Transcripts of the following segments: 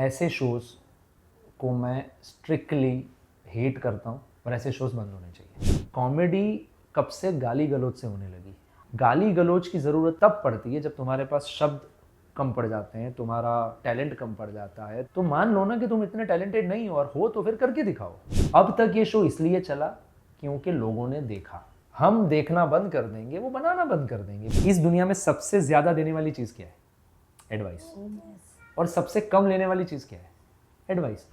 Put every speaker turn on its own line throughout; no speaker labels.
ऐसे शोज़ को मैं स्ट्रिक्टली हेट करता हूँ और ऐसे शोज़ बंद होने चाहिए। कॉमेडी कब से गाली गलौज से होने लगी? गाली गलौज की ज़रूरत तब पड़ती है जब तुम्हारे पास शब्द कम पड़ जाते हैं, तुम्हारा टैलेंट कम पड़ जाता है। तो मान लो ना कि तुम इतने टैलेंटेड नहीं हो, और हो तो फिर करके दिखाओ। अब तक ये शो इसलिए चला क्योंकि लोगों ने देखा। हम देखना बंद कर देंगे, वो बनाना बंद कर देंगे। इस दुनिया में सबसे ज़्यादा देने वाली चीज़ क्या है? एडवाइस। और सबसे कम लेने वाली चीज़ क्या है? Advice.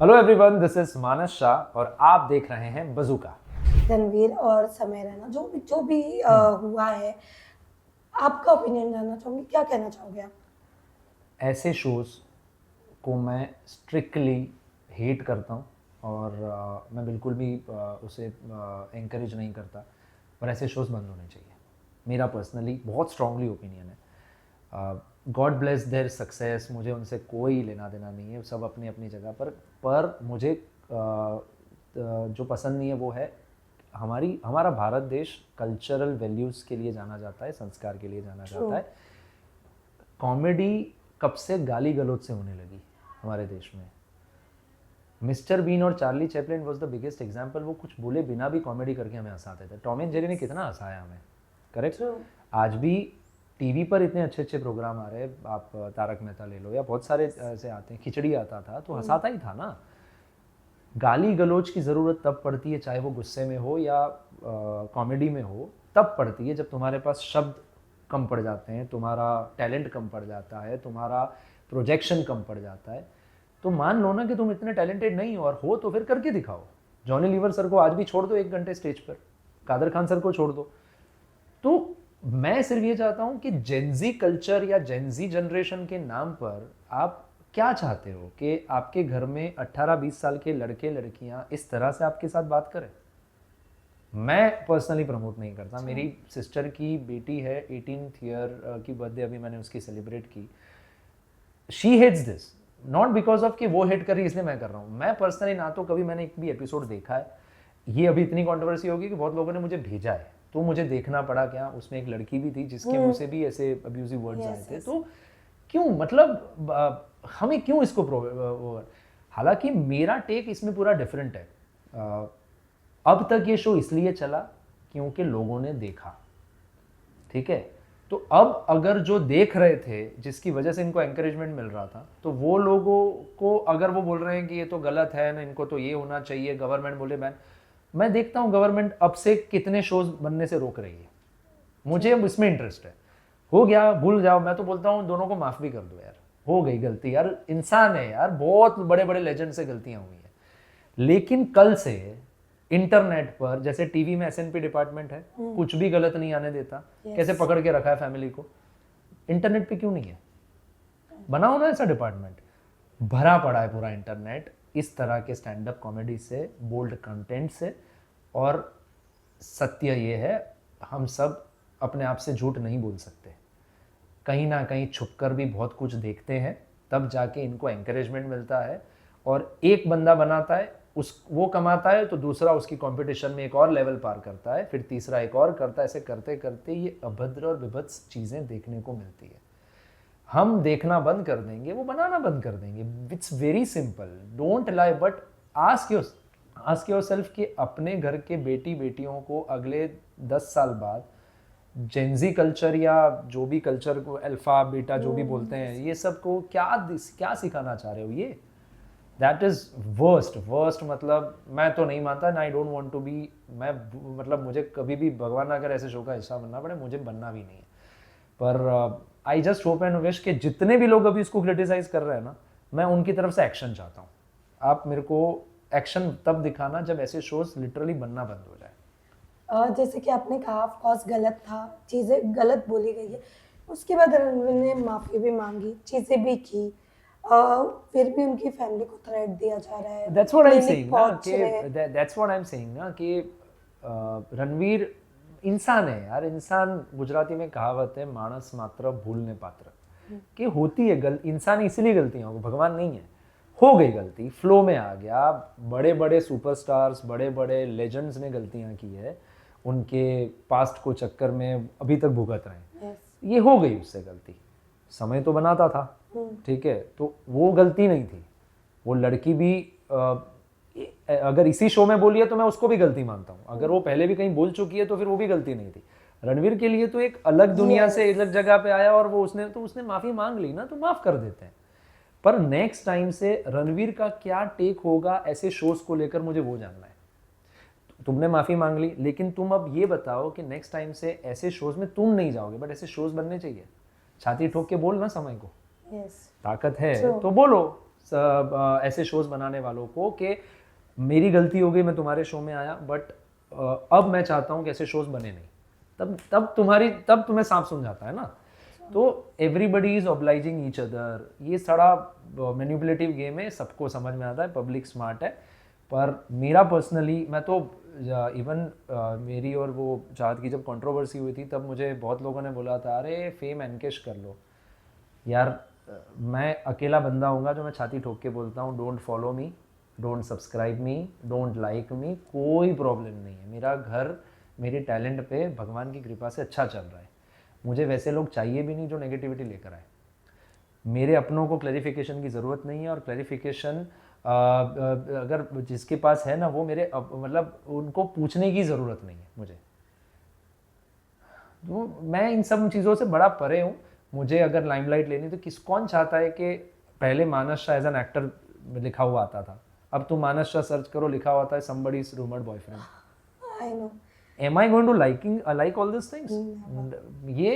Hello everyone, this is Manas Shah और आप देख रहे हैं बज़ूका।
रणवीर और समय रैना जो भी हुआ है, आपका ओपिनियन जानना चाहूंगी, क्या कहना चाहोगे आप?
ऐसे शोज़ को मैं स्ट्रिक्टली हेट करता हूँ और मैं बिल्कुल भी उसे एंकरेज नहीं करता, पर ऐसे शोज़ बंद होने चाहिए। मेरा पर्सनली बहुत स्ट्रांगली ओपिनियन है। गॉड ब्लेस देयर सक्सेस, मुझे उनसे कोई लेना देना नहीं है, सब अपनी अपनी जगह पर मुझे जो पसंद नहीं है वो है हमारा भारत देश कल्चरल वैल्यूज़ के लिए जाना जाता है, संस्कार के लिए जाना जाता है। कॉमेडी कब से गाली गलौज से होने लगी हमारे देश में? मिस्टर बीन और Charlie Chaplin was the biggest example. वो कुछ बोले बिना भी कॉमेडी करके हमें हंसाते थे। टॉम एंड जेरी ने कितना हंसाया हमें, करेक्ट? आज भी टीवी पर इतने अच्छे अच्छे प्रोग्राम आ रहे हैं, आप तारक मेहता ले लो या बहुत सारे ऐसे आते हैं। खिचड़ी आता था तो हंसाता ही था ना। गाली गलौज की ज़रूरत तब पड़ती है, चाहे वो गुस्से में हो या कॉमेडी में हो, तब पड़ती है जब तुम्हारे पास शब्द कम पड़ जाते हैं, तुम्हारा टैलेंट कम पड़ जाता है, तुम्हारा प्रोजेक्शन कम पड़ जाता है। तो मान लो ना कि तुम इतने टैलेंटेड नहीं हो तो फिर करके दिखाओ। जॉनी लीवर सर को आज भी छोड़ दो 1 घंटे स्टेज पर, कादर खान सर को छोड़ दो। तो मैं सिर्फ ये चाहता हूं कि जेनजी कल्चर या जेनजी जनरेशन के नाम पर आप क्या चाहते हो कि आपके घर में 18-20 साल के लड़के लड़कियां इस तरह से आपके साथ बात करें? मैं पर्सनली प्रमोट नहीं करता। मेरी सिस्टर की बेटी है, 18th ईयर की बर्थडे अभी मैंने उसकी सेलिब्रेट की। She hates this, not because of कि वो हेट कर रही इसलिए मैं कर रहा हूँ। मैं पर्सनली ना तो कभी मैंने एक भी एपिसोड देखा है। ये अभी इतनी कंट्रोवर्सी होगी कि बहुत लोगों ने मुझे भेजा है तो मुझे देखना पड़ा। क्या उसमें एक लड़की भी थी जिसके मुंह से भी ऐसे अब्यूजिव वर्ड्स आए थे। तो क्यों, मतलब हमें क्यों इसको हालांकि मेरा टेक इसमें पूरा डिफरेंट है। अब तक ये शो इसलिए चला क्योंकि लोगों ने देखा, ठीक है? तो अब अगर जो देख रहे थे, जिसकी वजह से इनको एंकरेजमेंट मिल रहा था, तो वो लोगों को अगर वो बोल रहे हैं कि ये तो गलत है ना, इनको तो ये होना चाहिए, गवर्नमेंट बोले बैन। मैं देखता हूँ गवर्नमेंट अब से कितने शोज बनने से रोक रही है। मुझे अब इसमें इंटरेस्ट है। हो गया, भूल जाओ। मैं तो बोलता हूँ दोनों को माफ भी कर दो यार, हो गई गलती यार, इंसान है यार, बहुत बड़े बड़े लेजेंड से गलतियां हुई हैं। लेकिन कल से इंटरनेट पर, जैसे टीवी में एसएनपी डिपार्टमेंट है, कुछ भी गलत नहीं आने देता। कैसे पकड़ के रखा है फैमिली को, इंटरनेट पे क्यों नहीं है? बनाओ ना ऐसा डिपार्टमेंट। भरा पड़ा है पूरा इंटरनेट इस तरह के स्टैंड अप कॉमेडी से, बोल्ड कंटेंट से। और सत्य ये है, हम सब अपने आप से झूठ नहीं बोल सकते। कहीं ना कहीं छुपकर भी बहुत कुछ देखते हैं, तब जाके इनको एंकरेजमेंट मिलता है। और एक बंदा बनाता है, वो कमाता है, तो दूसरा उसकी कंपटीशन में एक और लेवल पार करता है, फिर तीसरा एक और करता है। ऐसे करते करते ये अभद्र और विभत्स चीज़ें देखने को मिलती है। हम देखना बंद कर देंगे, वो बनाना बंद कर देंगे। It's very simple, don't lie, but ask yourself कि अपने घर के बेटी बेटियों को अगले 10 साल बाद जेंजी कल्चर या जो भी कल्चर को, अल्फा बीटा जो भी बोलते हैं, ये सब को क्या सिखाना चाह रहे हो? ये दैट इज वर्स्ट। मतलब मैं तो नहीं मानता ना, I don't want to be, मैं मतलब मुझे कभी भी भगवान ना करे ऐसे शो का हिस्सा बनना पड़े, मुझे बनना भी नहीं है। पर I just hope and wish कि जितने भी लोग अभी इसको क्रिटिसाइज कर रहे हैं ना, मैं उनकी तरफ से एक्शन चाहता हूँ। आप मेरे को एक्शन तब दिखाना जब ऐसे शोज लिटरली बनना बंद हो जाए।
जैसे कि आपने कहा, ऑफ कोर्स गलत था, चीज़ें गलत बोली गई है। उसके बाद रणवीर ने माफ़ी भी मांगी, चीज़ें भी की, फिर भी उनकी फैमिली को थ्रेट दिया जा रहा है।
That's what I am
clinic
saying ना
पहुंच
कि
रहे।
That's what I am saying ना कि रणवीर इंसान है यार। इंसान, गुजराती में कहावत है, मानस मात्र भूलने पात्र। कि होती है इंसान इसलिए गलतियां होगी, भगवान नहीं है। हो गई गलती, फ्लो में आ गया। बड़े बड़े सुपरस्टार्स, बड़े बड़े लेजेंड्स ने गलतियां की है, उनके पास्ट को चक्कर में अभी तक भुगत रहे हैं। ये हो गई उससे गलती। समय तो बनाता था, ठीक है, तो वो गलती नहीं थी। वो लड़की भी अगर इसी शो में बोली है तो मैं उसको भी गलती मानता हूँ। अगर वो पहले भी कहीं बोल चुकी है तो फिर वो भी गलती नहीं थी। रणवीर के लिए तो एक अलग दुनिया से अलग जगह पे आया और वो उसने माफी मांग ली ना, तो माफ कर देते हैं। पर नेक्स्ट टाइम से रणवीर का क्या टेक होगा ऐसे शोज को लेकर, मुझे वो जानना है। तुमने माफी मांग ली, लेकिन तुम अब ये बताओ कि नेक्स्ट टाइम से ऐसे शोज में तुम नहीं जाओगे, बट ऐसे शोज बनने चाहिए। छाती ठोक के बोल ना समय को, ताकत है तो बोलो ऐसे शोज बनाने वालों को कि मेरी गलती हो गई, मैं तुम्हारे शो में आया, बट अब मैं चाहता हूँ कि ऐसे शोज बने नहीं। तब तुम्हें सांप सुन जाता है ना। तो everybody is obliging each other, ये सारा मैनिपुलेटिव गेम है, सबको समझ में आता है, पब्लिक स्मार्ट है। पर मेरा पर्सनली, मैं तो इवन मेरी और वो चाहत की जब कंट्रोवर्सी हुई थी तब मुझे बहुत लोगों ने बोला था, अरे फेम एनकेश कर लो। यार मैं अकेला बंदा हूँगा जो मैं छाती ठोक के बोलता हूँ, don't follow me, don't subscribe me, don't like me, कोई प्रॉब्लम नहीं है। मेरा घर मेरे टैलेंट पे भगवान की कृपा से अच्छा चल रहा है। मुझे वैसे लोग चाहिए भी नहीं जो नेगेटिविटी लेकर आए। मेरे अपनों को क्लैरिफिकेशन की ज़रूरत नहीं है, और क्लैरिफिकेशन अगर जिसके पास है ना, वो मेरे मतलब उनको पूछने की ज़रूरत नहीं है मुझे। तो मैं इन सब चीज़ों से बड़ा परे हूँ। मुझे अगर लाइमलाइट लेनी तो कौन चाहता है कि पहले मानस शाह एज एन एक्टर लिखा हुआ आता था, अब तुम मानस शाह सर्च करो, लिखा हुआ आता है somebody's rumored boyfriend.
I know.
Am I going to like all these things? ये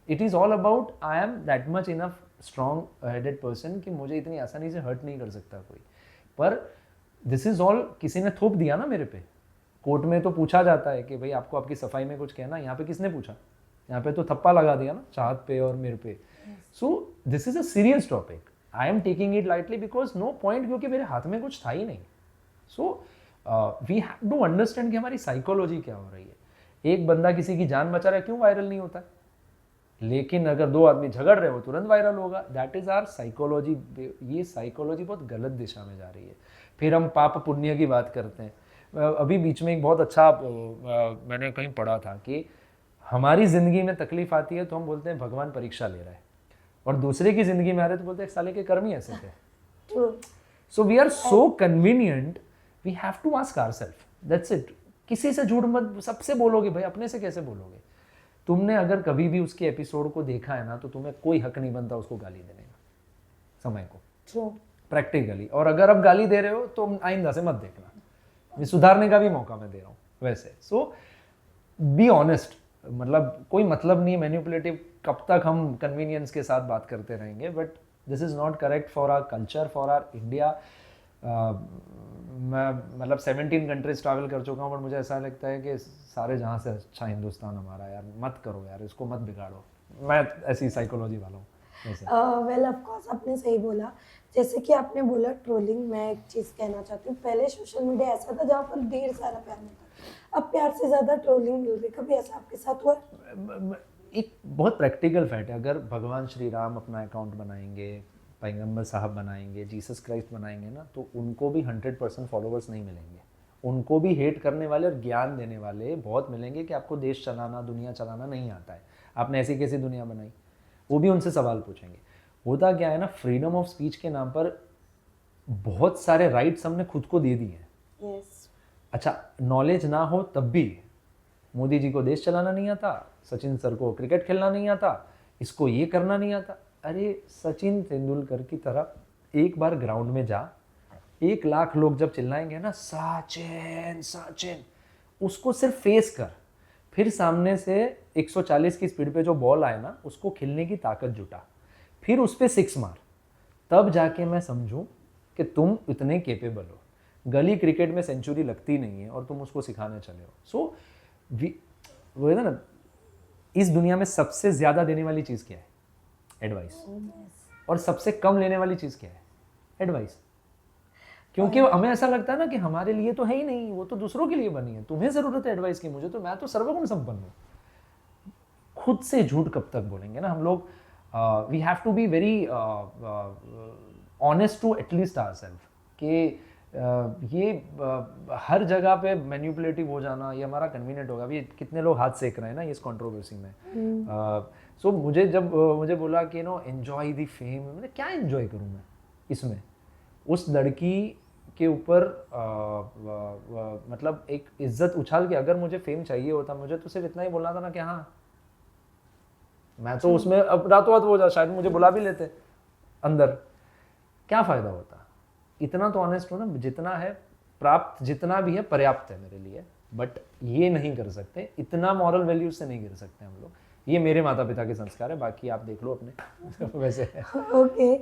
it is all about I am that much enough strong headed person कि मुझे इतनी आसानी से हर्ट नहीं कर सकता कोई। पर दिस इज ऑल किसी ने थोप दिया ना मेरे पे। कोर्ट में तो पूछा जाता है कि भाई आपको आपकी सफाई में कुछ कहना, यहाँ पे किसने पूछा? यहाँ पे तो थप्पा लगा दिया ना चाहत पे और मेरे पे। So this is a serious topic, I am taking it lightly because no point, क्योंकि मेरे हाथ में कुछ था ही नहीं। So we have to understand कि हमारी साइकोलॉजी क्या हो रही है। एक बंदा किसी की जान बचा रहा है, क्यों वायरल नहीं होता है? लेकिन अगर दो आदमी झगड़ रहे हो तुरंत वायरल होगा। That is our psychology. ये साइकोलॉजी बहुत गलत दिशा में जा रही है। फिर हम पाप पुण्य की बात करते हैं। अभी बीच में एक बहुत अच्छा मैंने कहीं पढ़ा था कि हमारी ज़िंदगी में तकलीफ आती है तो हम बोलते हैं भगवान परीक्षा ले रहा है, और दूसरे की ज़िंदगी में आ रहे तो बोलते हैं साले के कर्म ही ऐसे थे। So we are so convenient, we have to ask ourself, that's it. किसी से झूठ मत, सबसे बोलोगे भाई, अपने से कैसे बोलोगे? तुमने अगर कभी भी उसके एपिसोड को देखा है ना, तो तुम्हें कोई हक नहीं बनता उसको गाली देने का, समय को, प्रैक्टिकली। और अगर अब गाली दे रहे हो तो आइंदा से मत देखना, मैं सुधारने का भी मौका मैं दे रहा हूँ वैसे। सो बी ऑनेस्ट, मतलब कोई मतलब नहीं मैनिपुलेटिव, कब तक हम कन्वीनियंस के साथ बात करते रहेंगे, but this is not correct for our culture, for our India. मैं मतलब 17 कंट्रीज ट्रैवल कर चुका हूँ, बट मुझे ऐसा लगता है कि सारे जहाँ से अच्छा हिंदुस्तान हमारा। यार मत करो यार, इसको मत बिगाड़ो। मैं ऐसी साइकोलॉजी वाला हूँ।
वेल ऑफ कोर्स आपने सही बोला। जैसे कि आपने बोला ट्रोलिंग, मैं एक चीज़ कहना चाहती हूँ। पहले सोशल मीडिया ऐसा था जहाँ पर ढेर सारा प्यार मिलता, अब प्यार से ज़्यादा ट्रोलिंग मिल रही। कभी ऐसा आपके साथ हुआ?
एक बहुत प्रैक्टिकल फैक्ट है, अगर भगवान श्री राम अपना अकाउंट बनाएंगे, पैगंबर साहब बनाएंगे, जीसस क्राइस्ट बनाएंगे ना, तो उनको भी 100% फॉलोवर्स नहीं मिलेंगे। उनको भी हेट करने वाले और ज्ञान देने वाले बहुत मिलेंगे कि आपको देश चलाना, दुनिया चलाना नहीं आता है, आपने ऐसी कैसी दुनिया बनाई। वो भी उनसे सवाल पूछेंगे। होता क्या है ना, फ्रीडम ऑफ स्पीच के नाम पर बहुत सारे राइट्स हमने खुद को दे दिए हैं। अच्छा, नॉलेज ना हो तब भी, मोदी जी को देश चलाना नहीं आता, सचिन सर को क्रिकेट खेलना नहीं आता, इसको ये करना नहीं आता। अरे सचिन तेंदुलकर की तरह एक बार ग्राउंड में जा, 1 लाख लोग जब चिल्लाएंगे ना सचिन सचिन, उसको सिर्फ फेस कर, फिर सामने से 140 की स्पीड पे जो बॉल आए ना, उसको खेलने की ताकत जुटा, फिर उस पर 6 मार, तब जाके मैं समझूं कि तुम इतने केपेबल हो। गली क्रिकेट में सेंचुरी लगती नहीं है और तुम उसको सिखाने चले हो। सो वो है ना, इस दुनिया में सबसे ज्यादा देने वाली चीज क्या है? एडवाइस। और सबसे कम लेने वाली चीज क्या है? एडवाइस। क्योंकि हमें ऐसा लगता है ना कि हमारे लिए तो है ही नहीं, वो तो दूसरों के लिए बनी है, तुम्हें जरूरत है एडवाइस की, मुझे तो, मैं तो सर्वगुण संपन्न हूँ। खुद से झूठ कब तक बोलेंगे ना हम लोग। We have to be very honest to at least ourself कि ये हर जगह पे मैनिपुलेटिव हो जाना ये हमारा कन्वीनियंट होगा। अभी कितने लोग हाथ सेक रहे हैं ना इस कंट्रोवर्सी में। सो मुझे जब मुझे बोला कि नो एन्जॉय द फेम, मैंने क्या एन्जॉय करूँ मैं इसमें, उस लड़की के ऊपर मतलब एक इज्जत उछाल के अगर मुझे फेम चाहिए होता, मुझे तो सिर्फ इतना ही बोलना था ना कि हाँ, मैं तो उसमें अब रातों रात हो जा, शायद मुझे बुला भी लेते अंदर, क्या फ़ायदा होता। इतना तो ऑनेस्ट हो ना, जितना है प्राप्त, जितना भी है पर्याप्त है मेरे लिए, बट ये नहीं कर सकते, इतना मॉरल वैल्यूज से नहीं गिर सकते हम लोग। ये मेरे माता पिता के संस्कार है, बाकी आप देख लो अपने वैसे है।
Okay,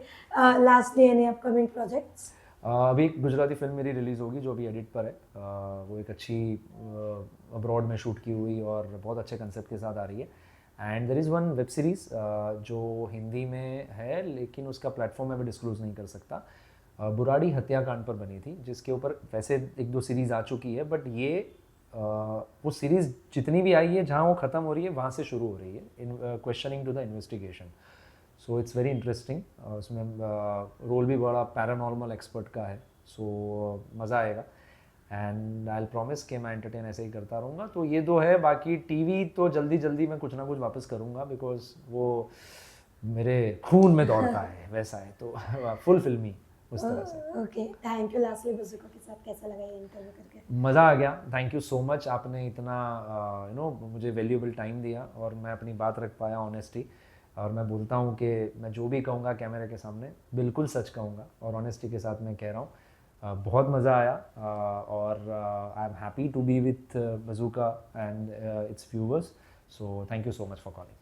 lastly any upcoming projects?
अभी एक गुजराती फिल्म मेरी रिलीज़ होगी जो अभी एडिट पर है। वो एक अच्छी अब्रॉड में शूट की हुई और बहुत अच्छे कंसेप्ट के साथ आ रही है। And there is one web series जो हिंदी में है, लेकिन उसका प्लेटफॉर्म मैं अभी डिस्क्लोज नहीं कर सकता। बुराड़ी हत्याकांड पर बनी थी, जिसके ऊपर वैसे एक दो सीरीज़ आ चुकी है, बट ये वो सीरीज़ जितनी भी आई है, जहाँ वो ख़त्म हो रही है वहाँ से शुरू हो रही है, in questioning to the investigation. So it's very interesting. उसमें रोल भी बड़ा पैरानॉर्मल एक्सपर्ट का है, सो मज़ा आएगा। एंड आई प्रॉमिस कि मैं एंटरटेन ऐसे ही करता रहूँगा। तो ये दो है, बाकी टीवी तो जल्दी जल्दी मैं कुछ ना कुछ वापस करूँगा, बिकॉज वो मेरे खून में दौड़ता है, वैसा है, तो फुल फिल्मी उस तरह से।
Okay, thank you. Lastly Bazooka के साथ कैसा लगा ये इंटरव्यू करके?
मज़ा आ गया, थैंक यू सो मच। आपने इतना मुझे वैल्यूएबल टाइम दिया और मैं अपनी बात रख पाया ऑनेस्टी। और मैं बोलता हूँ कि मैं जो भी कहूँगा कैमरे के सामने बिल्कुल सच कहूँगा, और ऑनेस्टी के साथ मैं कह रहा हूँ। बहुत मज़ा आया, और I am happy to be with Bazooka and its viewers. So thank you so much for calling.